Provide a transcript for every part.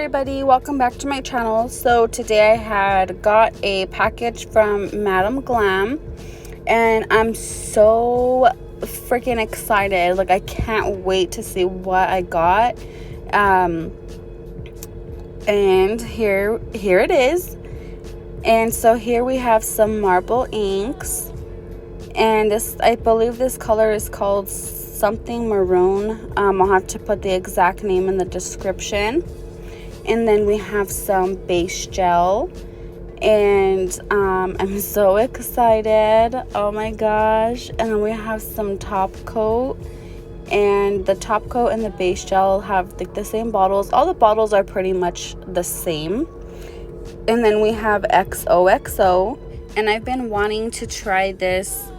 everybody, welcome back to my channel. So today I had got a package from Glam and I'm so freaking excited. Like, I can't wait to see what I got. And here it is. And so here we have some marble inks, and this, I believe this color is called something maroon. I'll have to put the exact name in the description. And then we have some base gel, and I'm so excited, oh my gosh. And then we have some top coat, and the top coat and the base gel have like the same bottles. All the bottles are pretty much the same. And then we have XOXO, and I've been wanting to try this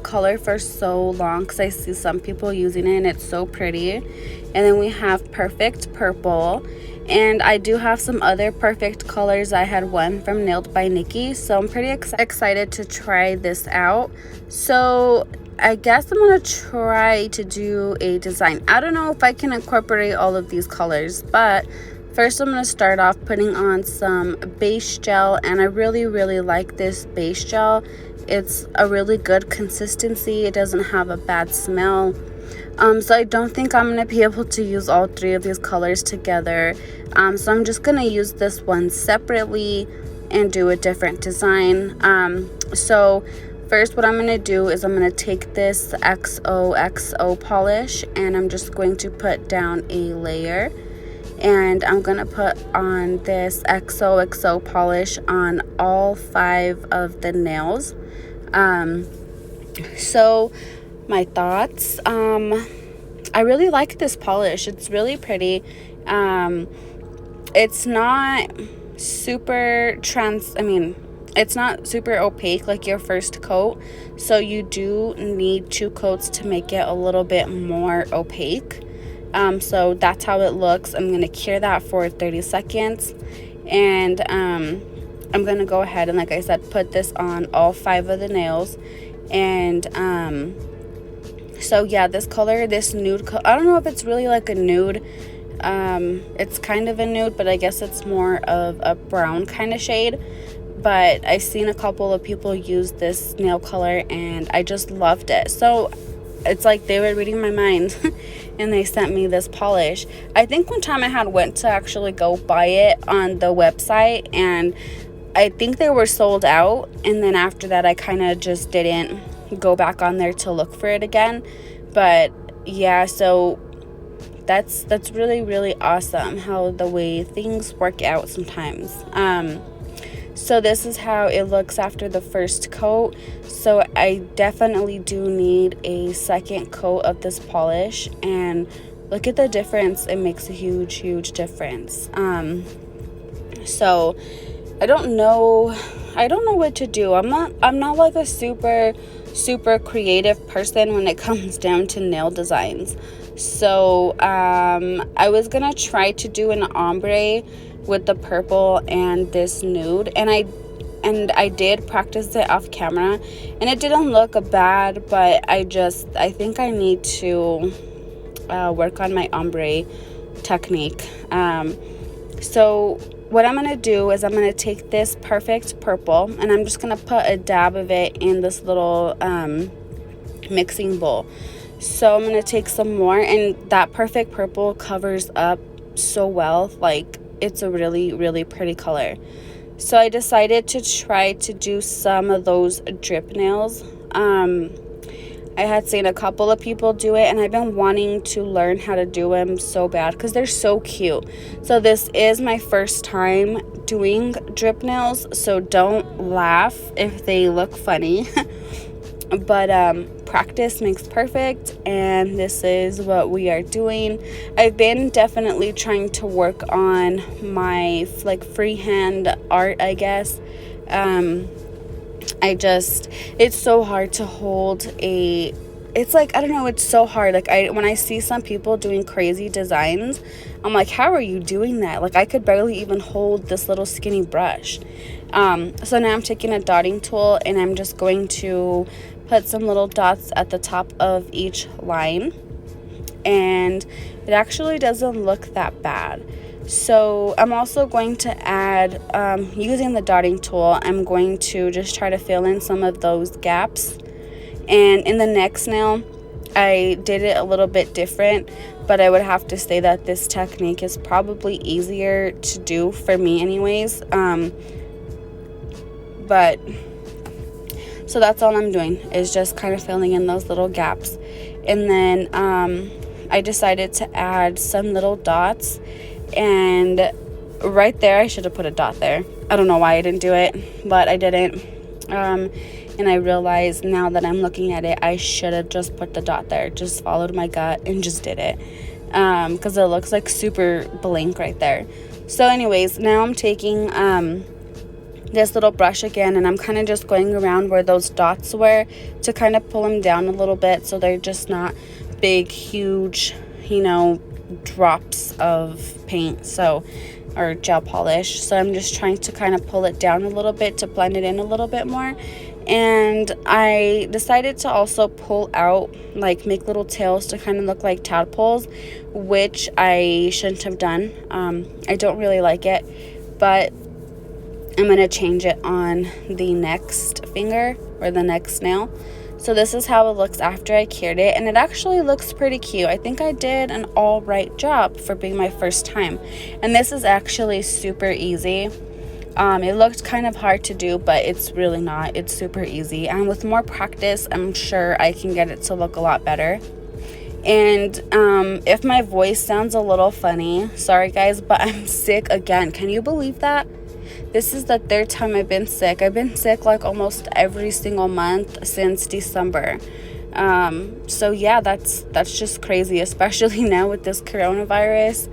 color for so long because I see some people using it and it's so pretty. And then we have Perfect Purple, and I do have some other perfect colors. I had one from Nailed by Nikki, so I'm pretty excited to try this out. So I guess I'm gonna try to do a design. I don't know if I can incorporate all of these colors, but first I'm going to start off putting on some base gel, and I really like this base gel. It's a really good consistency. It doesn't have a bad smell. So I don't think I'm going to be able to use all three of these colors together. So I'm just going to use this one separately and do a different design. So first what I'm going to do is I'm going to take this XOXO polish, and I'm just going to put down a layer. And I'm going to put on this XOXO polish on all 5 of the nails. So my thoughts, I really like this polish. It's really pretty. It's not super it's not super opaque like your first coat. So you do need 2 coats to make it a little bit more opaque. So that's how it looks. I'm going to cure that for 30 seconds. And I'm going to go ahead and, like I said, put this on all 5 of the nails. And so yeah, this color, this nude, I don't know if it's really like a nude. It's kind of a nude, but I guess it's more of a brown kind of shade. But I've seen a couple of people use this nail color, and I just loved it. So it's like they were reading my mind and they sent me this polish. I think one time I had went to actually go buy it on the website, and I think they were sold out. And then after that, I kind of just didn't go back on there to look for it again. But yeah, so that's really awesome how the way things work out sometimes. So this is how it looks after the first coat. So I definitely do need a second coat of this polish, and look at the difference. It makes a huge difference. So I don't know what to do. I'm not like a super creative person when it comes down to nail designs. So I was gonna try to do an ombre with the purple and this nude, and I did practice it off camera, and it didn't look bad, but I think I need to work on my ombre technique. So what I'm gonna do is I'm gonna take this Perfect Purple, and I'm just gonna put a dab of it in this little mixing bowl. So I'm gonna take some more, and that Perfect Purple covers up so well. Like, it's a really pretty color. So I decided to try to do some of those drip nails. I had seen a couple of people do it, and I've been wanting to learn how to do them so bad because they're so cute. So this is my first time doing drip nails, so don't laugh if they look funny. But practice makes perfect, and this is what we are doing. I've been definitely trying to work on my like freehand art, I guess. It's so hard to hold it's like, I don't know, it's so hard. Like, when I see some people doing crazy designs, I'm like, how are you doing that? Like, I could barely even hold this little skinny brush. So now I'm taking a dotting tool, and I'm just going to put some little dots at the top of each line, and it actually doesn't look that bad. So I'm also going to add, using the dotting tool, I'm going to just try to fill in some of those gaps. And in the next nail, I did it a little bit different, but I would have to say that this technique is probably easier to do for me anyways. But so that's all I'm doing, is just kind of filling in those little gaps. And then I decided to add some little dots, and right there, I should have put a dot there. I don't know why I didn't do it, but I didn't. And I realized now that I'm looking at it, I should have just put the dot there. Just followed my gut and just did it, because it looks like super blank right there. So anyways, now I'm taking this little brush again, and I'm kind of just going around where those dots were to kind of pull them down a little bit, so they're just not big, huge, you know, drops of paint, so, or gel polish. So I'm just trying to kind of pull it down a little bit to blend it in a little bit more. And I decided to also pull out, like, make little tails to kind of look like tadpoles, which I shouldn't have done. I don't really like it, but I'm going to change it on the next finger or the next nail. So this is how it looks after I cured it, and it actually looks pretty cute. I think I did an all right job for being my first time. And this is actually super easy. It looked kind of hard to do, but it's really not. It's super easy, and with more practice, I'm sure I can get it to look a lot better. And if my voice sounds a little funny, sorry guys, but I'm sick again. Can you believe that? This is the third time I've been sick. I've been sick like almost every single month since December. So yeah, that's just crazy, especially now with this coronavirus.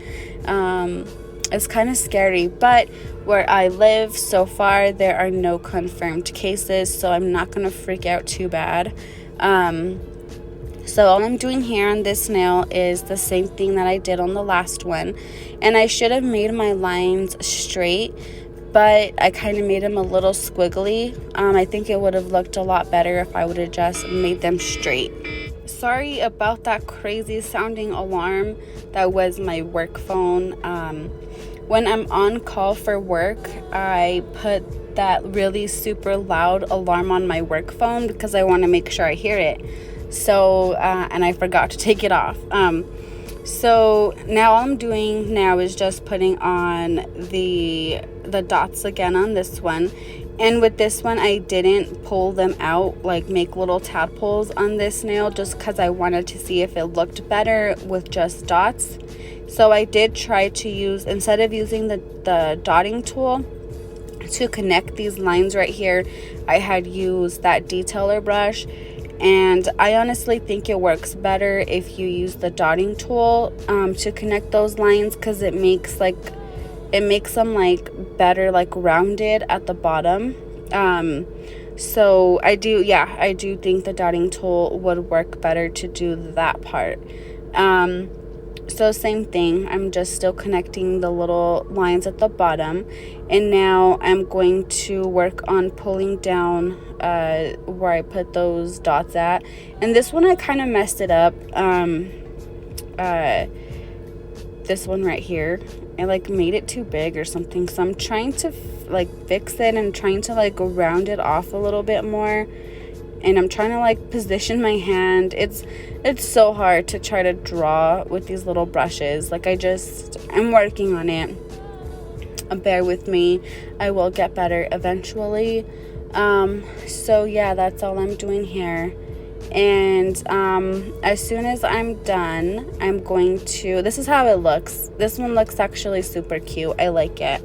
It's kind of scary, but where I live so far, there are no confirmed cases, so I'm not going to freak out too bad. So all I'm doing here on this nail is the same thing that I did on the last one. And I should have made my lines straight, but I kind of made them a little squiggly. I think it would have looked a lot better if I would have just made them straight. Sorry about that crazy sounding alarm. That was my work phone. When I'm on call for work, I put that really super loud alarm on my work phone because I want to make sure I hear it. So, and I forgot to take it off. So now all I'm doing now is just putting on the dots again on this one. And with this one, I didn't pull them out, like make little tadpoles on this nail, just because I wanted to see if it looked better with just dots. So I did try to use, instead of using the dotting tool to connect these lines right here, I had used that detailer brush. And I honestly think it works better if you use the dotting tool to connect those lines, because it makes them like better, like rounded at the bottom. So I do think the dotting tool would work better to do that part. So same thing, I'm just still connecting the little lines at the bottom, and now I'm going to work on pulling down where I put those dots at. And this one I kind of messed it up. This one right here, I like made it too big or something, so I'm trying to like fix it and trying to like round it off a little bit more. And I'm trying to like position my hand. It's so hard to try to draw with these little brushes. Like I'm working on it. Bear with me. I will get better eventually. So yeah, that's all I'm doing here. And as soon as I'm done, I'm going to, this is how it looks. This one looks actually super cute. I like it.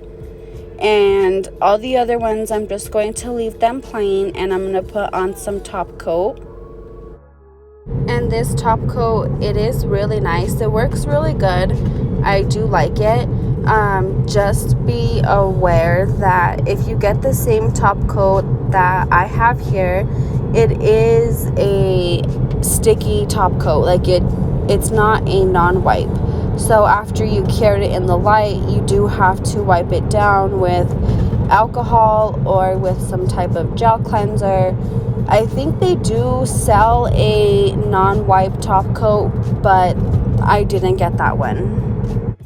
And all the other ones, I'm just going to leave them plain, and I'm going to put on some top coat. And this top coat, it is really nice. It works really good. I do like it. Just be aware that if you get the same top coat that I have here, it is a sticky top coat. Like it's not a non-wipe. So after you cured it in the light, you do have to wipe it down with alcohol or with some type of gel cleanser. I think they do sell a non-wipe top coat, but I didn't get that one.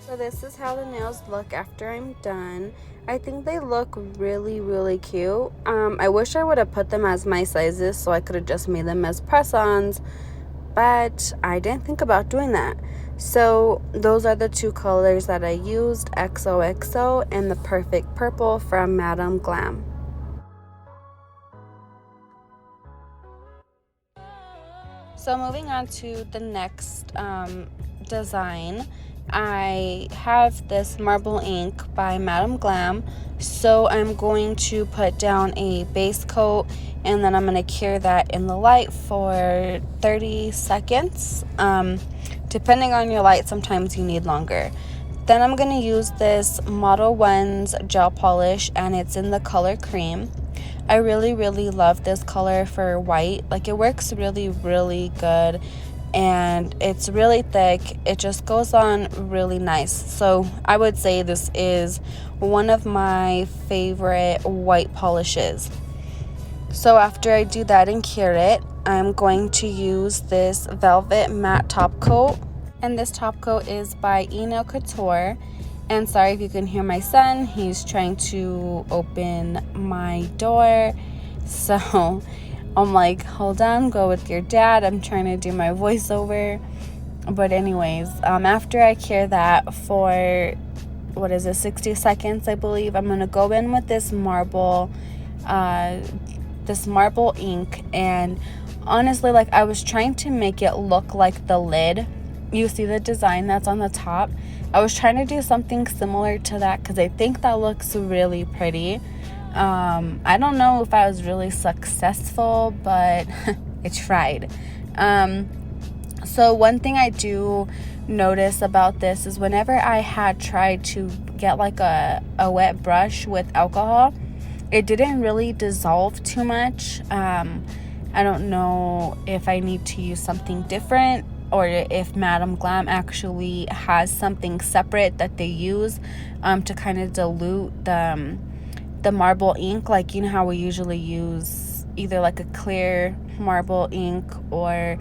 So this is how the nails look after I'm done. I think they look really, really cute. I wish I would have put them as my sizes so I could have just made them as press-ons, but I didn't think about doing that. So those are the two colors that I used, XOXO and the Perfect Purple from Madame Glam. So moving on to the next design, I have this marble ink by Madame Glam. So I'm going to put down a base coat and then I'm going to cure that in the light for 30 seconds. Depending on your light, sometimes you need longer. Then I'm going to use this Modelones gel polish and it's in the color cream. I really, really love this color for white. Like, it works really, really good and it's really thick. It just goes on really nice. So I would say this is one of my favorite white polishes. So after I do that and cure it, I'm going to use this velvet matte top coat, and this top coat is by Couture. And sorry if you can hear my son, he's trying to open my door, so I'm like, hold on, go with your dad. I'm trying to do my voiceover. But anyways, after I cure that for, 60 seconds, I believe, I'm going to go in with this marble ink. And honestly, like, I was trying to make it look like the lid. You see the design that's on the top? I was trying to do something similar to that because I think that looks really pretty. I don't know if I was really successful, but I tried. So one thing I do notice about this is whenever I had tried to get like a wet brush with alcohol, it didn't really dissolve too much. I don't know if I need to use something different or if Madame Glam actually has something separate that they use to kind of dilute the marble ink. Like, you know how we usually use either like a clear marble ink or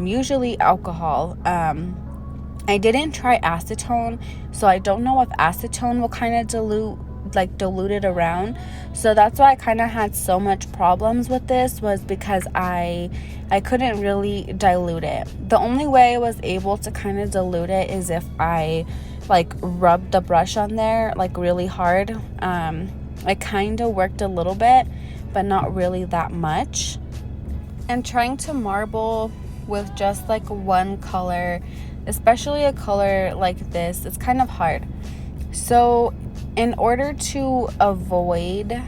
usually alcohol. I didn't try acetone, so I don't know if acetone will kind of dilute it around. So that's why I kind of had so much problems with this, was because I couldn't really dilute it. The only way I was able to kind of dilute it is if I like rubbed the brush on there like really hard. It kind of worked a little bit, but not really that much. And trying to marble with just like one color, especially a color like this, it's kind of hard. So in order to avoid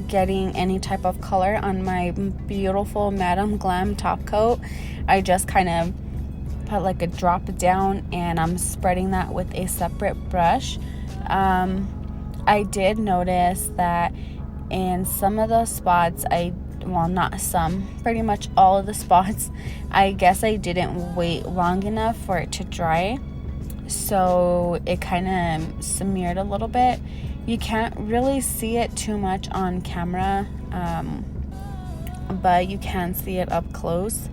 getting any type of color on my beautiful Madame Glam top coat, I just kind of put like a drop down and I'm spreading that with a separate brush. I did notice that in some of the spots, not some, pretty much all of the spots, I guess I didn't wait long enough for it to dry. So it kind of smeared a little bit. You can't really see it too much on camera, but you can see it up close.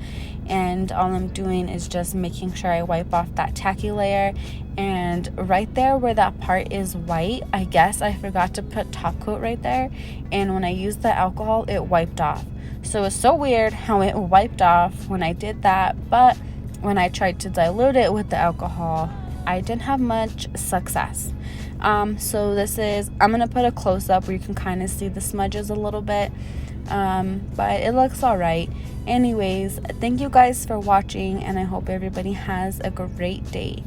And all I'm doing is just making sure I wipe off that tacky layer. And right there where that part is white, I guess I forgot to put top coat right there. And when I used the alcohol, it wiped off. So it's so weird how it wiped off when I did that. But when I tried to dilute it with the alcohol, I didn't have much success. So this is, I'm going to put a close-up where you can kind of see the smudges a little bit. But it looks all right. Anyways, thank you guys for watching, and I hope everybody has a great day.